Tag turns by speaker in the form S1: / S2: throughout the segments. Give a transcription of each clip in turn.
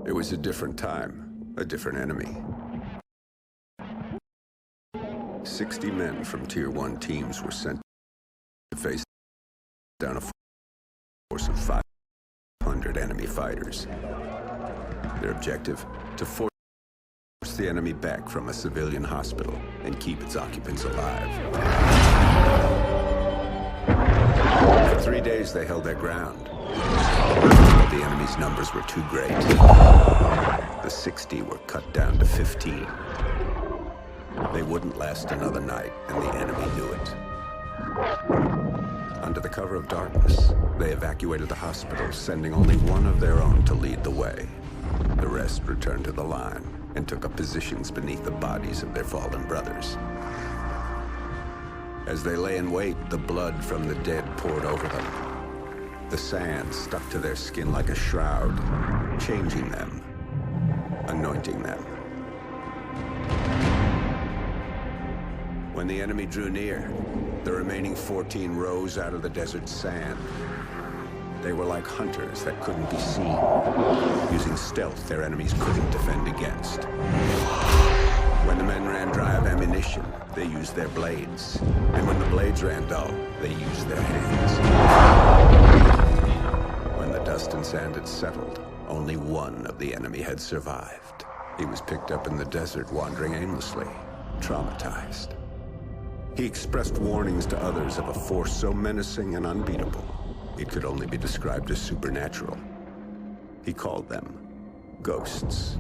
S1: It was a different time, a different enemy. 60 men from Tier 1 teams were sent to face down a force of 500 enemy fighters. Their objective? To force the enemy back from a civilian hospital and keep its occupants alive. For 3 days they held their ground. But the enemy's numbers were too great. The 60 were cut down to 15. They wouldn't last another night, and the enemy knew it. Under the cover of darkness, they evacuated the hospital, sending only one of their own to lead the way. The rest returned to the line and took up positions beneath the bodies of their fallen brothers. As they lay in wait, the blood from the dead poured over them. The sand stuck to their skin like a shroud, changing them, anointing them. When the enemy drew near, the remaining 14 rose out of the desert sand. They were like hunters that couldn't be seen, using stealth their enemies couldn't defend against. When the men ran dry of ammunition, they used their blades. And when the blades ran dull, they used their hands. When the dust and sand had settled, only one of the enemy had survived. He was picked up in the desert, wandering aimlessly, traumatized. He expressed warnings to others of a force so menacing and unbeatable, it could only be described as supernatural. He called them ghosts.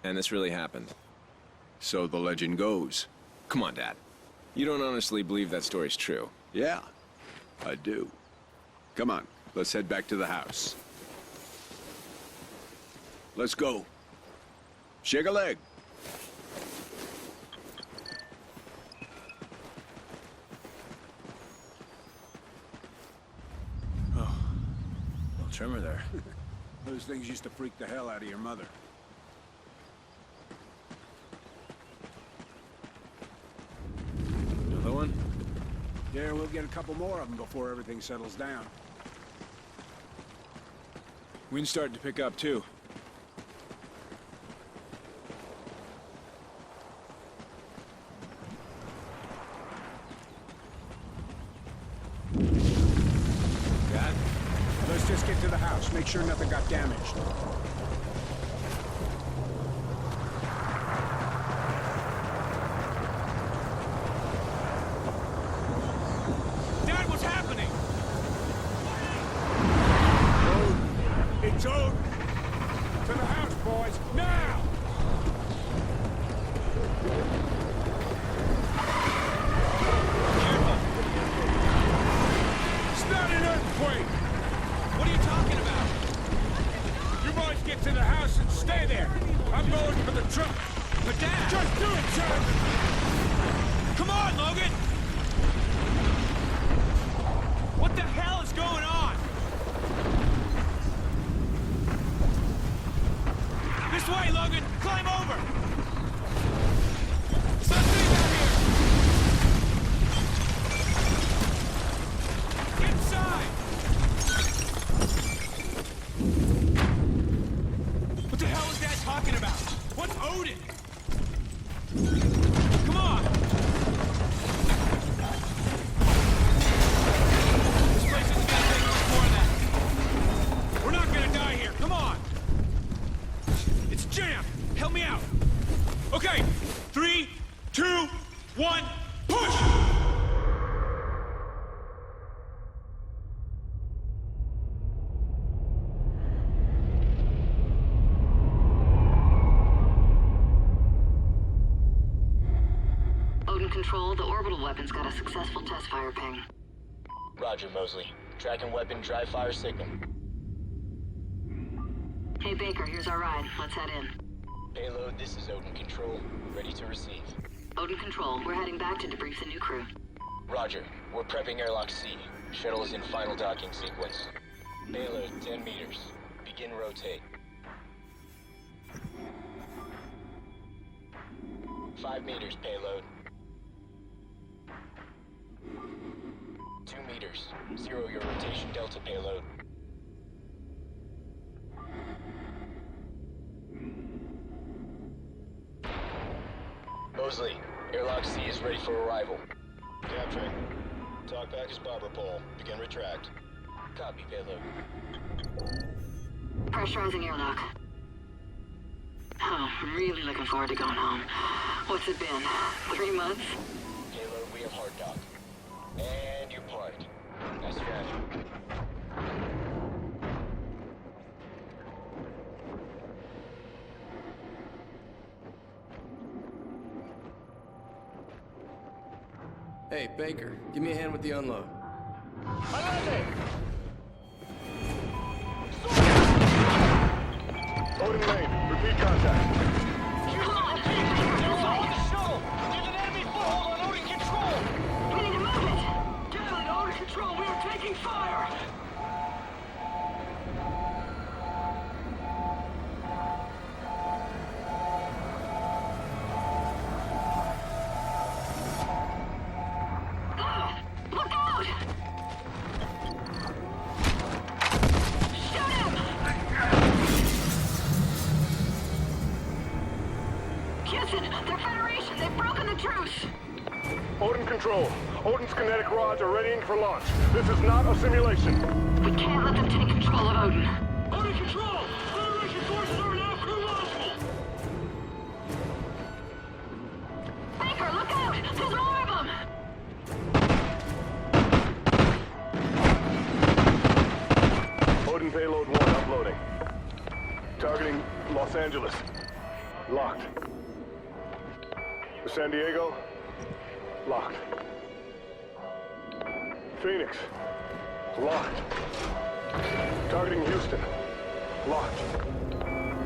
S2: And this really happened.
S1: So the legend goes.
S2: Come on, Dad. You don't honestly believe that story's true?
S1: Yeah, I do. Come on, let's head back to the house. Let's go. Shake a leg.
S3: Oh, little trimmer there. Those things used to freak the hell out of your mother.
S2: Another one?
S3: Yeah, we'll get a couple more of them before everything settles down.
S2: Wind's starting to pick up, too.
S3: Dad? Let's just get to the house. Make sure nothing got damaged.
S4: Dad, what's happening?
S3: It's over. To the house, boys. Now! It's not an earthquake.
S4: What are you talking about?
S3: You boys get to the house and stay there. I'm going for the truck.
S4: But Dad!
S3: Just do it, son!
S4: Come on, Logan! What the hell is going on? This way, Logan! Climb over! Something out here! Inside! What the hell is Dad talking about? What's Odin? Come on! This place isn't gonna take much more of that. We're not gonna die here. Come on! Help me out. Okay, 3, 2, 1, push!
S5: Odin Control, the orbital weapon's got a successful test fire ping.
S6: Roger, Mosley. Tracking weapon, dry fire signal.
S5: Hey Baker, here's our ride. Let's head in.
S6: Payload, this is Odin Control. Ready to receive.
S5: Odin Control, we're heading back to debrief the new crew.
S6: Roger. We're prepping airlock C. Shuttle is in final docking sequence. Payload, 10 meters. Begin rotate. 5 meters, payload. 2 meters. 0 your rotation delta payload. Mosley, airlock C is ready for arrival. Capturing. Talk back is bobber pole. Begin retract. Copy, payload.
S5: Pressurizing airlock. Oh, I'm really looking forward to going home. What's it been? 3 months?
S6: Payload, we have hard dock. And you're parked. Nice traffic.
S7: Hey, Baker, give me a hand with the unload.
S8: Odin Lane, repeat contact.
S5: Come on!
S6: There's on the shuttle! There's an enemy foothold on Odin Control!
S5: We need to move it! Get it, Odin Control! We are taking fire! Look out! Shoot him! Houston, they're Federation. They've broken the truce.
S8: Odin Control, Odin's kinetic rods are readying for launch. This is not a simulation.
S5: We can't let them take control of Odin.
S4: Odin Control! Federation forces are now crew launchable!
S5: Baker, look out! There's more of them!
S8: Odin payload 1 uploading. Targeting Los Angeles. Locked. San Diego. Locked. Phoenix. Locked. Targeting Houston. Locked.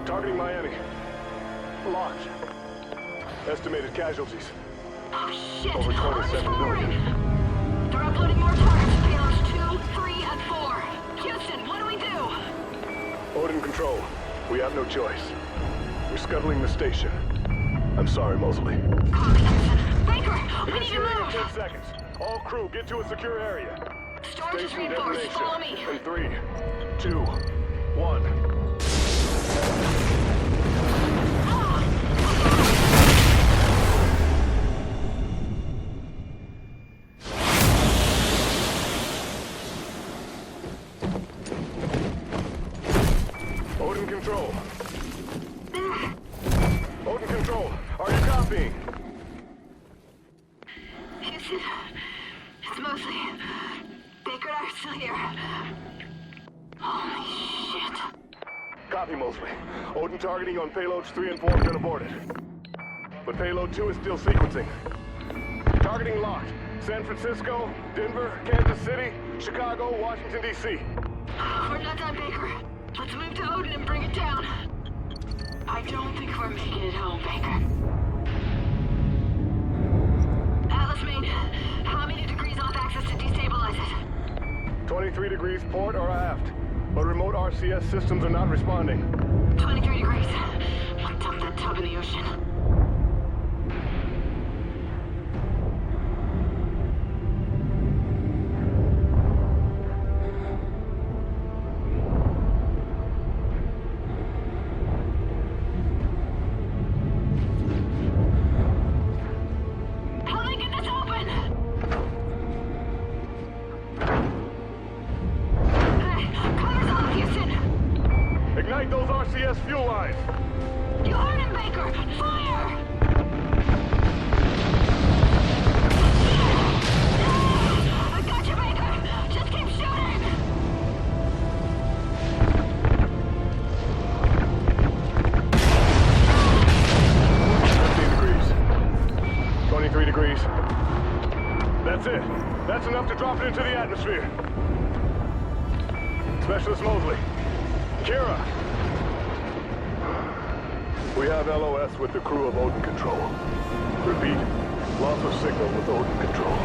S8: Targeting Miami. Locked. Estimated casualties.
S5: Oh shit!
S8: Over 27 million.
S5: They're uploading more targets. Payloads 2, 3, and 4. Houston, what do we do?
S8: Odin Control, we have no choice. We're scuttling the station. I'm sorry, Mosley.
S5: Copy, Houston. Baker, we need to
S8: Initiating in
S5: move!
S8: 10 seconds. All crew, get to a secure area.
S5: Storage is
S8: Station
S5: reinforced.
S8: detonation.
S5: Follow me.
S8: In 3, 2, 1. Odin Control. Odin Control, are you copying?
S5: Houston, it's Mosley. Baker and I are still here. Holy shit.
S8: Copy, Mosley. Odin targeting on payloads 3 and 4 have been aborted. But payload 2 is still sequencing. Targeting locked. San Francisco, Denver, Kansas City, Chicago, Washington, D.C.
S5: We're not done, Baker. Let's move to Odin and bring it down. I don't think we're making it home, Baker. Atlas main, how many degrees off axis to destabilize it?
S8: 23 degrees port or aft. But remote RCS systems are not responding.
S5: 23 degrees. I'll dump that tub in the ocean. How do they get this open? Hey, cover's off, Houston.
S8: Ignite those RCS fuel lines.
S5: You heard him, Baker! Fire! I got you, Baker! Just keep shooting!
S8: Degrees. 23 degrees. That's it. That's enough to drop it into the atmosphere. Specialist Mosley. Kira. We have LOS with the crew of Odin Control. Repeat, loss of signal with Odin Control.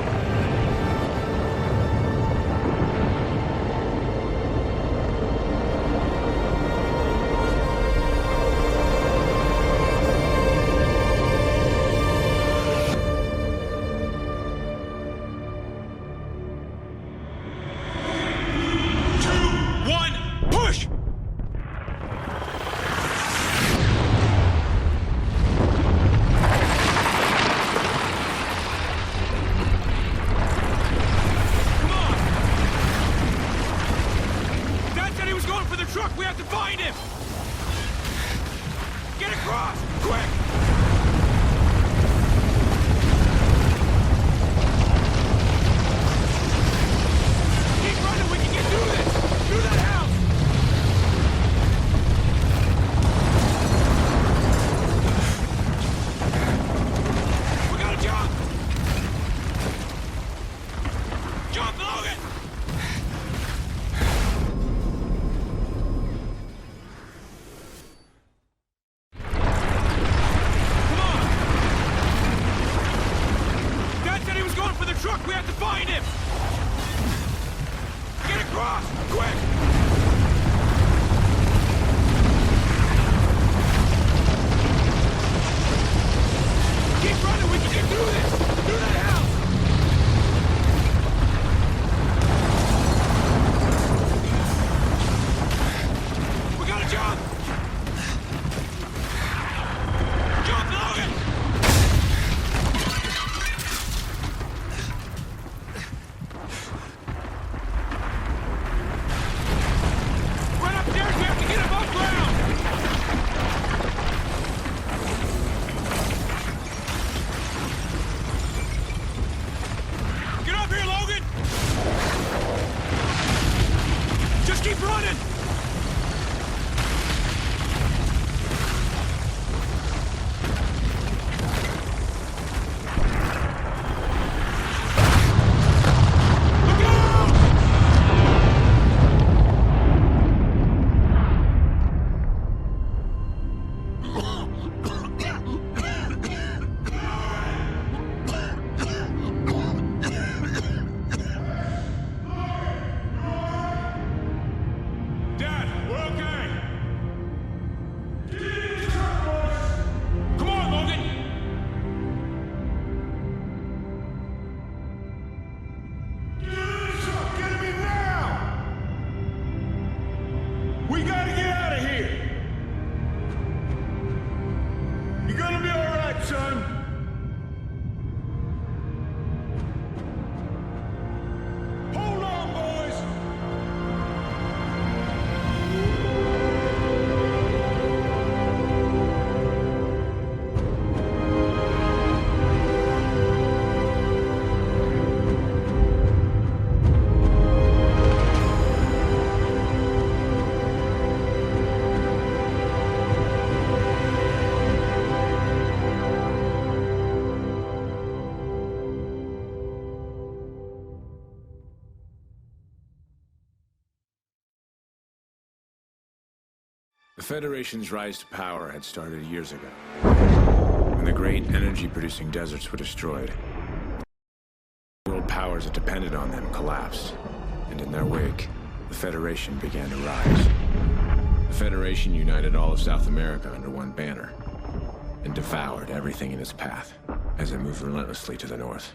S2: The Federation's rise to power had started years ago, when the great energy-producing deserts were destroyed. World powers that depended on them collapsed, and in their wake, the Federation began to rise. The Federation united all of South America under one banner, and devoured everything in its path, as it moved relentlessly to the north.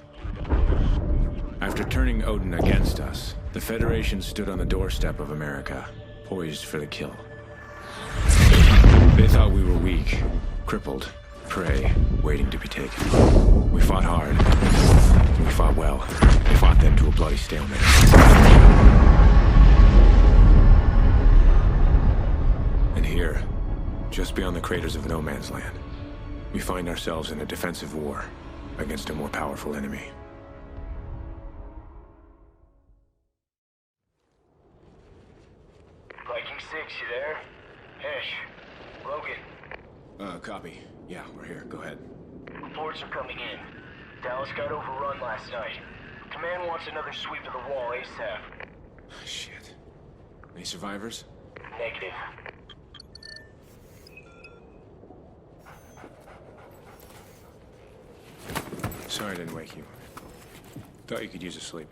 S2: After turning Odin against us, the Federation stood on the doorstep of America, poised for the kill. They thought we were weak, crippled, prey, waiting to be taken. We fought hard. We fought well. We fought them to a bloody stalemate. And here, just beyond the craters of No Man's Land, We find ourselves in a defensive war against a more powerful enemy.
S6: Viking 6, you there? Hesh. Logan.
S2: Copy. Yeah, we're here. Go ahead.
S6: Reports are coming in. Dallas got overrun last night. Command wants another sweep of the wall ASAP.
S2: Shit. Any survivors?
S6: Negative.
S2: Sorry I didn't wake you. Thought you could use a sleep.